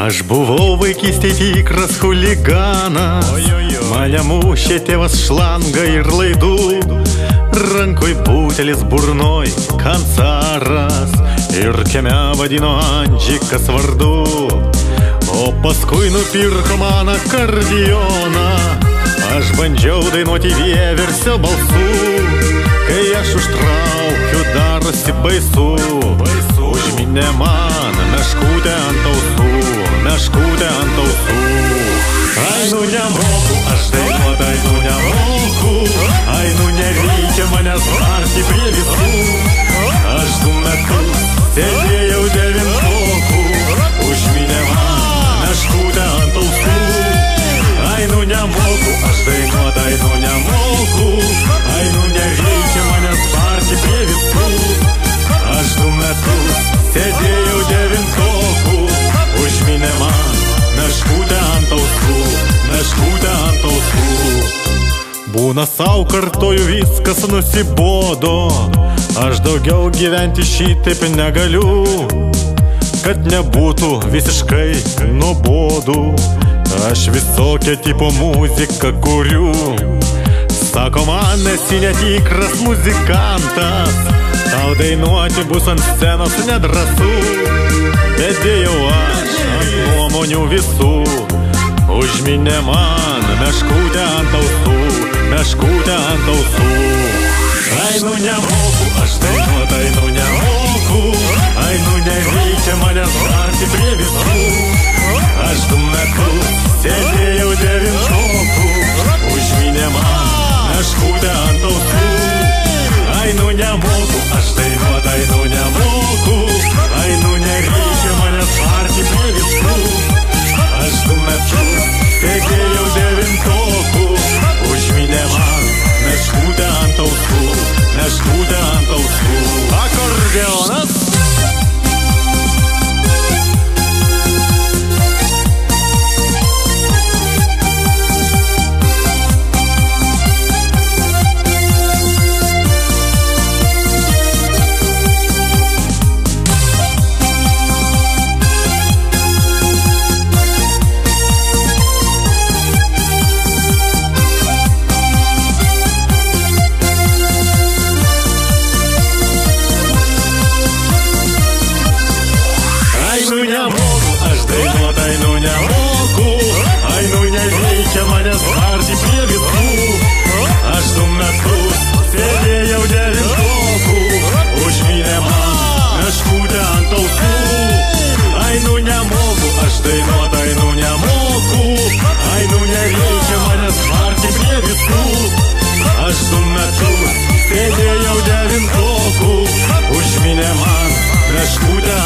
Aš buvau vaikystėj tikras chuliganas, mane mušė tėvas šlangą ir laidų, rankoj butelis, burnoj kancaras ir kieme vadino Andžikas vardu. O paskui nupirko man akordeoną, aš bandžiau dainuoti vieversio balsu. Kai aš užtraukiu, darosi baisu, užminė man meškutę ant ausų, meškutę ant ausų. Ai, nu nemoku, aš dainuot, ai, nu nemoku, ai, nu nereikia manęs varti prie visų. Aš 2 metus sėdėjau devintokų, užminė man meškutę ant ausų. Ai, nu nemoku, aš dainuot, ai, nu nemoku, ai, nu nereikia manęs varti prie visų. Aš 2 metus sėdėjau devintokų, užminė man meškutę ant ausų, meškutę ant ausų. Būna sau kartoju, viskas nusibodo, aš daugiau gyventi šitaip negaliu, kad nebūtų visiškai nuobodu. Aš visokią tipo muziką kuriu. Sako man, esi netikras muzikantas, tau dainuoti bus ant scenos nedrąsu. Bet dėjau aš ant nuomonių visų, užminė man meškutę ant ausų, meškutę ant ausų. Ai, nu nemoku, aš dainuot, ai, nu nemoku, ai, nu nereikia manęs varti prie visų. Aš 2 metus sėdėjau devintokų, užminė man meškutę ant ausų. Ai, nu nemoku, aš dainuot, ai, nu nemoku, ai, nu nereikia manęs varti prie visų. Aš 2 metus sėdėjau devintokų, užminė man meškutę ant ausų, meškutę ant ausų. Akordeonas. Aš dainuot, ai, nu nemoku, ai, nu nereikia manęs varti prie visų. Aš 2 metus sėdėjau devintokų, užminė man meškutę ant ausų. Ai, nu nemoku, aš dainuot, ai, nu nemoku, ai, nu nereikia manęs varti prie visų. Aš 2 metus sėdėjau devintokų, užminė man meškutę